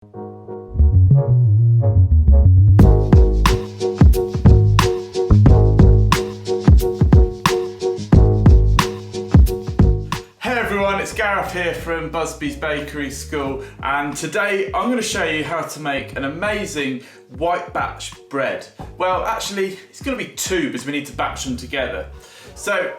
Hey everyone, it's Gareth here from Busby's Bakery School, and today I'm going to show you how to make an amazing white batch bread. Well, actually, it's going to be two because we need to batch them together. So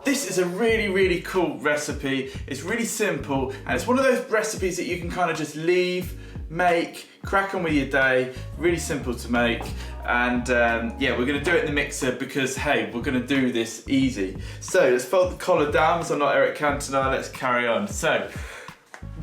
this is a really cool recipe. It's really simple, and it's one of those recipes that you can kind of just leave, make, crack on with your day. Really simple to make, and yeah, we're going to do it in the mixer because hey, we're going to do this easy. So let's fold the collar down so I'm not Eric Cantona. Let's carry on. So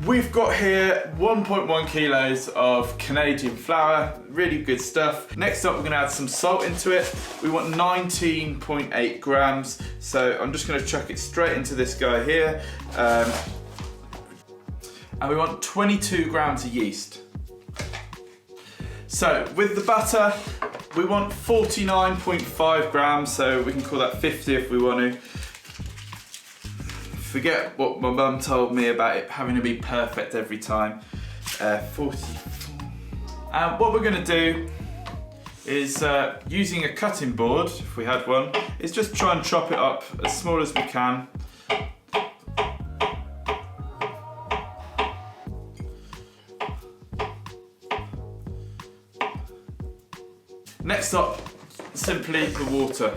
we've got here 1.1 kilos of Canadian flour, really good stuff. Next up, we're gonna add some salt into it. We want 19.8 grams. So I'm just gonna chuck it straight into this guy here. And we want 22 grams of yeast. So with the butter, we want 49.5 grams. So we can call that 50 if we want to. Forget what my mum told me about it having to be perfect every time. 44. And what we're going to do is, using a cutting board, if we had one, is just try and chop it up as small as we can. Next up, simply the water.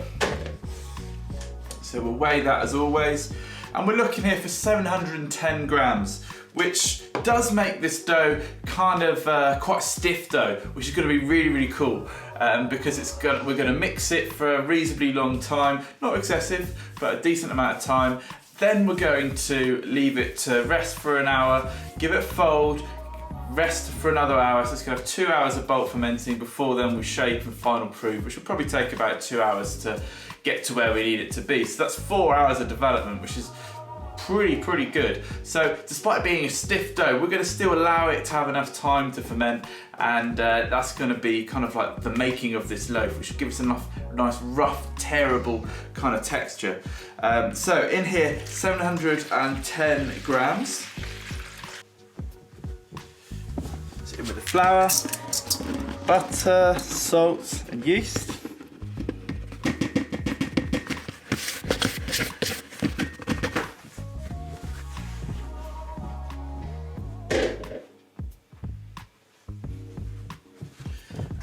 So we'll weigh that as always. And we're looking here for 710 grams, which does make this dough kind of quite a stiff dough, which is going to be really cool because we're going to mix it for a reasonably long time, not excessive, but a decent amount of time. Then we're going to leave it to rest for an hour, give it a fold, rest for another hour. So it's going to have 2 hours of bulk fermenting before then we shape and final proof, which will probably take about 2 hours to get to where we need it to be. So that's 4 hours of development, which is pretty good. So despite being a stiff dough, we're going to still allow it to have enough time to ferment, and that's going to be kind of like the making of this loaf, which will give us enough nice rough tearable kind of texture. So in here, 710 grams. So in with the flour, butter, salt and yeast.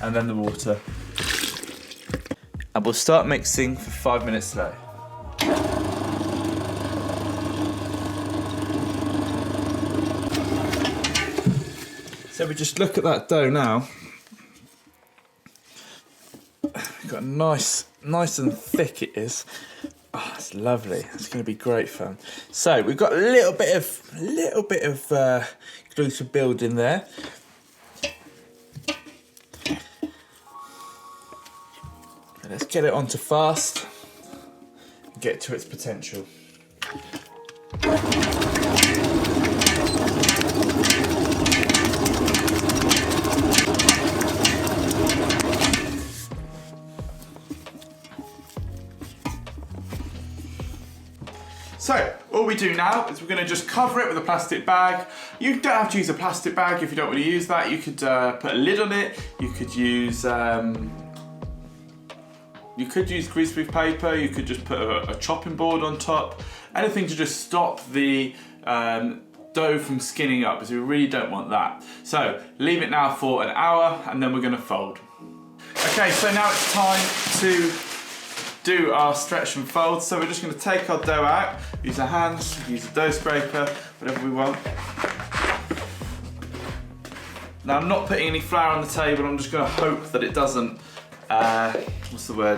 And then the water. And we'll start mixing for 5 minutes slow. So we just look at that dough now. We've got nice and thick it is. Oh, it's lovely. It's going to be great fun. So we've got a little bit of glue to build in there. Let's get it onto fast and get to its potential. So all we do now is we're going to just cover it with a plastic bag. You don't have to use a plastic bag if you don't want to use that. You could put a lid on it. You could use greaseproof paper. You could just put a chopping board on top. Anything to just stop the dough from skinning up, because we really don't want that. So leave it now for an hour, and then we're going to fold. Okay, so now it's time to do our stretch and fold. So we're just going to take our dough out, use our hands, use a dough scraper, whatever we want. Now I'm not putting any flour on the table. I'm just going to hope that it doesn't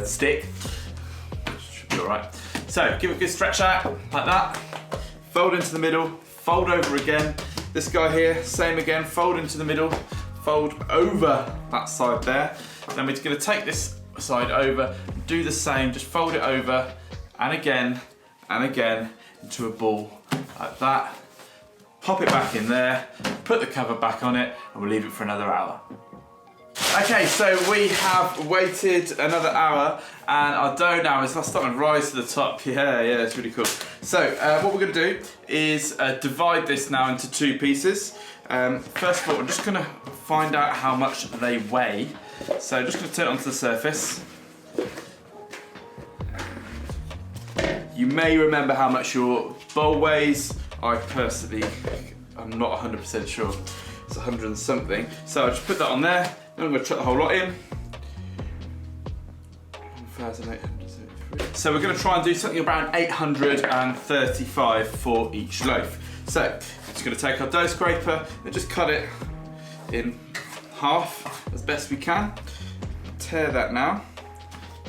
stick. Should be all right. So give it a good stretch out like that. Fold into the middle, fold over again. This guy here, same again, fold into the middle, fold over that side there. Then we're going to take this side over, do the same, just fold it over and again into a ball like that. Pop it back in there, put the cover back on it, and we'll leave it for another hour. Okay, so we have waited another hour, and our dough now is starting to rise to the top. Yeah, it's really cool. So what we're going to do is divide this now into two pieces. First of all, I'm just going to find out how much they weigh. So I'm just going to turn it onto the surface. You may remember how much your bowl weighs. I personally, I'm not 100% sure. It's 100 and something. So I'll just put that on there. Then I'm going to chuck the whole lot in. 1,873. So we're going to try and do something around 835 for each loaf. So I'm just going to take our dough scraper and just cut it in half as best we can. Tear that now.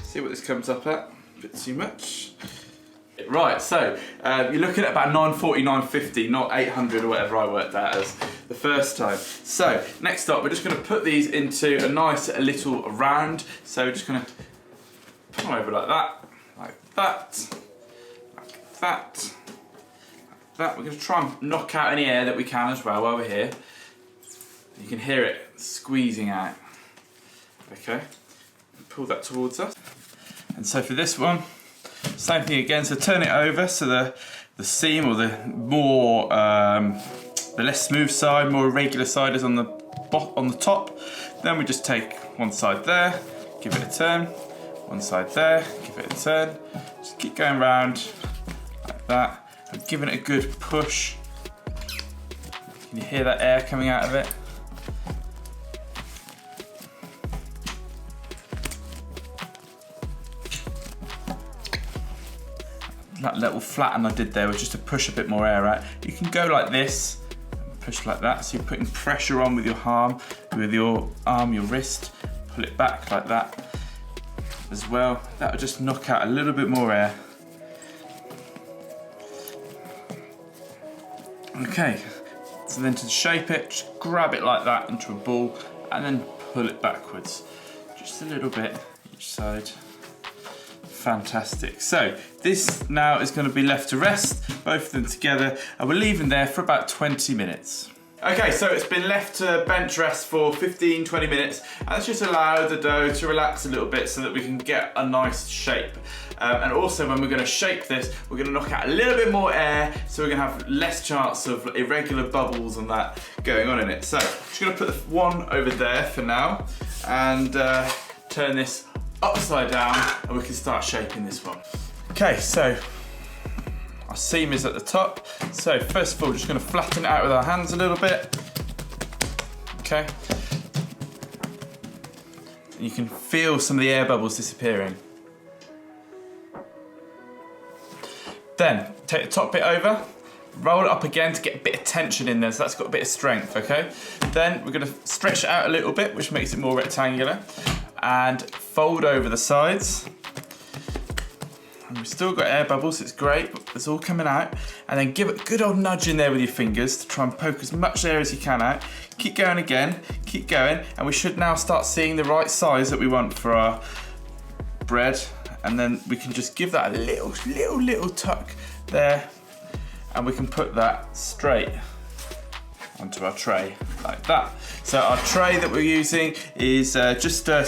See what this comes up at. A bit too much. Right, so you're looking at about 940, 950, not 800 or whatever I worked out as the first time. So next up, we're just going to put these into a nice little round. So we're just going to put them over like that, like that, like that, like that. We're going to try and knock out any air that we can as well while we're here. You can hear it squeezing out. Okay, pull that towards us. And so for this one, same thing again, so turn it over so the seam or the more, the less smooth side, more irregular side is on the top. Then we just take one side there, give it a turn, one side there, give it a turn. Just keep going round like that, and giving it a good push. Can you hear that air coming out of it? That little flatten I did there was just to push a bit more air out. You can go like this, push like that, so you're putting pressure on with your arm, your wrist, pull it back like that as well. That'll just knock out a little bit more air. Okay, so then to shape it, just grab it like that into a ball and then pull it backwards. Just a little bit each side. Fantastic. So this now is going to be left to rest, both of them together, and we'll leave them there for about 20 minutes. Okay, so it's been left to bench rest for 15-20 minutes, and let's just allow the dough to relax a little bit so that we can get a nice shape. And also when we're going to shape this, we're going to knock out a little bit more air, so we're going to have less chance of irregular bubbles and that going on in it. So I'm just going to put the one over there for now, and turn this upside down, and we can start shaping this one. Okay, so our seam is at the top. So first of all, just going to flatten it out with our hands a little bit. Okay. And you can feel some of the air bubbles disappearing. Then take the top bit over, roll it up again to get a bit of tension in there, so that's got a bit of strength, okay? Then we're going to stretch it out a little bit, which makes it more rectangular, and fold over the sides. And we've still got air bubbles, it's great, but it's all coming out. And then give it a good old nudge in there with your fingers to try and poke as much air as you can out. Keep going again, keep going, and we should now start seeing the right size that we want for our bread. And then we can just give that a little tuck there, and we can put that straight onto our tray like that. So our tray that we're using is just a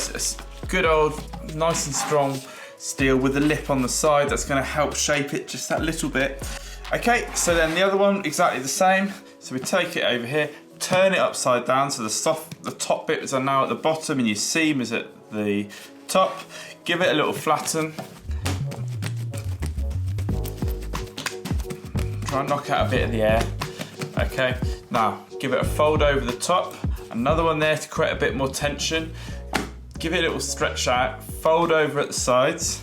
good old nice and strong steel with a lip on the side that's going to help shape it just that little bit. Okay, so then the other one exactly the same. So we take it over here, turn it upside down so the top bits are now at the bottom and your seam is at the top. Give it a little flatten. Try and knock out a bit of the air. Okay, now give it a fold over the top. Another one there to create a bit more tension. Give it a little stretch out, fold over at the sides.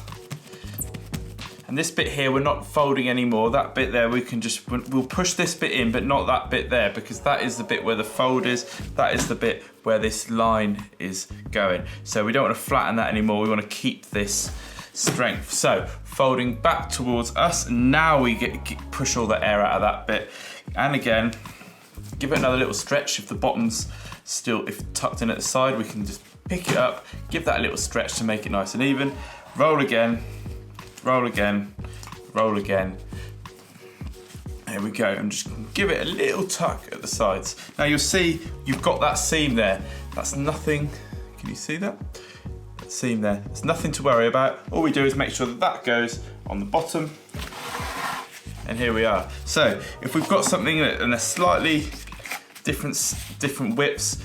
And this bit here, we're not folding anymore. That bit there, we'll push this bit in, but not that bit there, because that is the bit where the fold is. That is the bit where this line is going. So we don't want to flatten that anymore. We want to keep this strength. So folding back towards us, and now we push all the air out of that bit. And again, give it another little stretch. If the bottom's still tucked in at the side, we can just pick it up, give that a little stretch to make it nice and even. Roll again, roll again, roll again. There we go, and just give it a little tuck at the sides. Now you'll see you've got that seam there. That's nothing, can you see that? That seam there, there's nothing to worry about. All we do is make sure that that goes on the bottom. And here we are. So if we've got something in a slightly different widths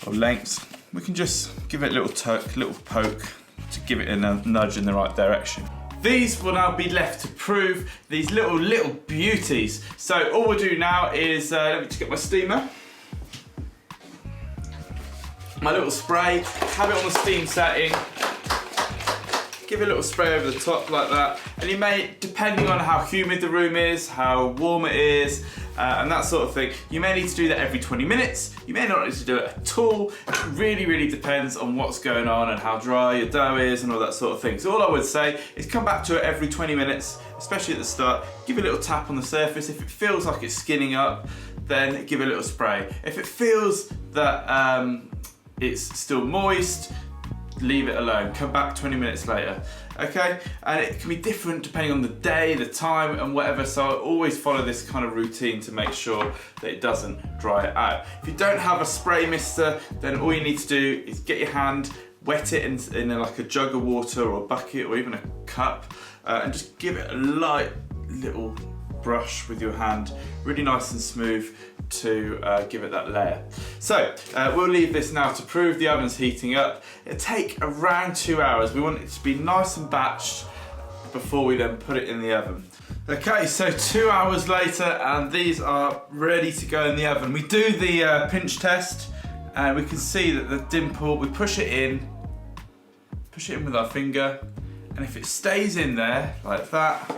or lengths, we can just give it a little poke to give it a nudge in the right direction. These will now be left to prove, these little beauties. So all we'll do now is, let me just get my steamer. My little spray, have it on the steam setting. Give it a little spray over the top like that. And you may, depending on how humid the room is, how warm it is, and that sort of thing, you may need to do that every 20 minutes. You may not need to do it at all. It really depends on what's going on and how dry your dough is and all that sort of thing. So all I would say is come back to it every 20 minutes, especially at the start. Give it a little tap on the surface. If it feels like it's skinning up, then give it a little spray. If it feels that it's still moist, leave it alone. Come back 20 minutes later. Okay, and it can be different depending on the day, the time, and whatever. So I always follow this kind of routine to make sure that it doesn't dry it out. If you don't have a spray mister, then all you need to do is get your hand, wet it in like a jug of water or a bucket or even a cup, and just give it a light little brush with your hand, really nice and smooth, to give it that layer. So we'll leave this now to prove. The oven's heating up. It'll take around 2 hours. We want it to be nice and batched before we then put it in the oven. Okay, so 2 hours later, and these are ready to go in the oven. We do the pinch test, and we can see that the dimple, we push it in with our finger, and if it stays in there like that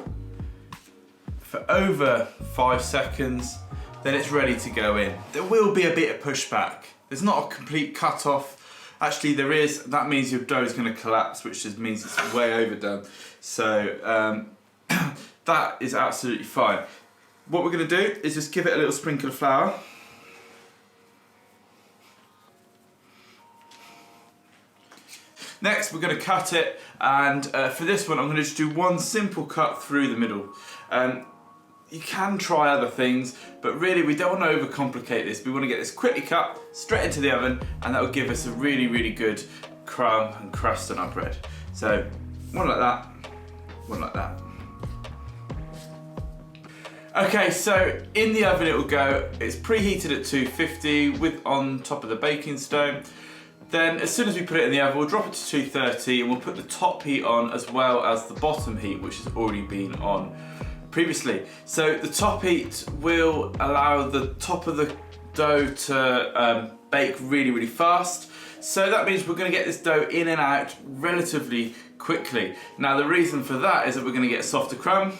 for over 5 seconds, then it's ready to go in. There will be a bit of pushback. There's not a complete cut off. Actually there is. That means your dough is going to collapse, which just means it's way overdone. So that is absolutely fine. What we're going to do is just give it a little sprinkle of flour. Next we're going to cut it, and for this one I'm going to just do one simple cut through the middle. You can try other things, but really we don't want to overcomplicate this. We want to get this quickly cut, straight into the oven, and that will give us a really good crumb and crust on our bread. So one like that, one like that. Okay, so in the oven it will go. It's preheated at 250 with on top of the baking stone. Then as soon as we put it in the oven, we'll drop it to 230 and we'll put the top heat on as well as the bottom heat, which has already been on previously. So the top heat will allow the top of the dough to bake really fast. So that means we're going to get this dough in and out relatively quickly. Now the reason for that is that we're going to get a softer crumb,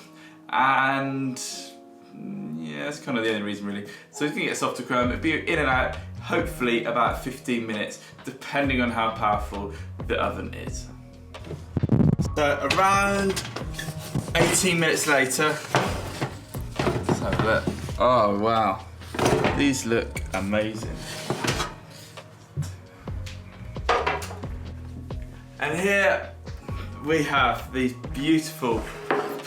and yeah, that's kind of the only reason really. So it's going to get a softer crumb, it'll be in and out hopefully about 15 minutes, depending on how powerful the oven is. So around 18 minutes later, let's have a look. Oh wow, these look amazing. And here we have these beautiful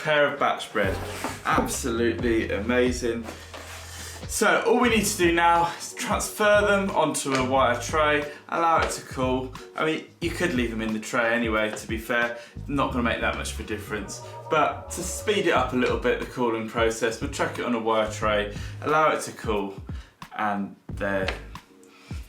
pair of batch bread. Absolutely amazing. So all we need to do now is transfer them onto a wire tray, allow it to cool. I mean, you could leave them in the tray anyway, to be fair. Not gonna make that much of a difference. But to speed it up a little bit, the cooling process, we'll chuck it on a wire tray, allow it to cool, and there.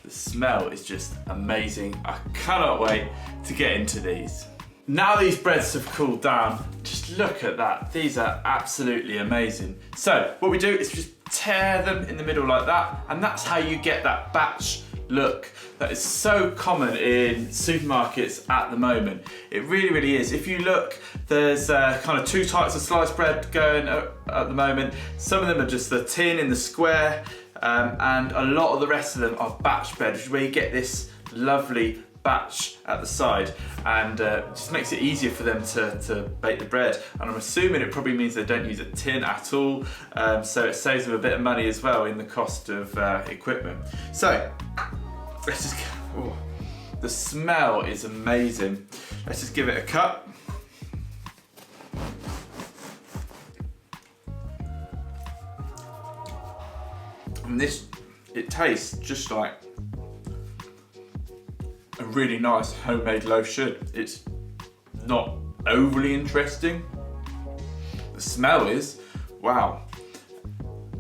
The smell is just amazing. I cannot wait to get into these. Now these breads have cooled down, just look at that. These are absolutely amazing. So what we do is just tear them in the middle like that, and that's how you get that batch look that is so common in supermarkets at the moment. It really is. If you look, there's kind of two types of sliced bread going at the moment. Some of them are just the tin in the square, and a lot of the rest of them are batch bread, which is where you get this lovely batch at the side, and just makes it easier for them to bake the bread. And I'm assuming it probably means they don't use a tin at all, so it saves them a bit of money as well in the cost of equipment. So let's just go. The smell is amazing. Let's just give it a cut. And it tastes just like a really nice homemade loaf should. It's not overly interesting. The smell is, wow.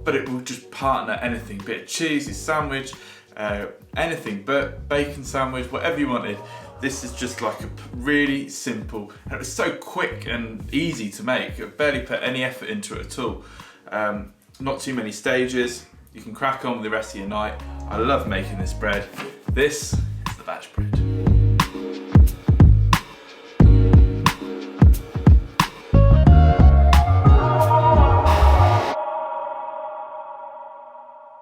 but it will just partner anything, bit of cheese, your sandwich, anything, but bacon sandwich, whatever you wanted. This is just like a really simple, and it was so quick and easy to make. I barely put any effort into it at all. Not too many stages. You can crack on with the rest of your night. I love making this bread. This is the batch bread.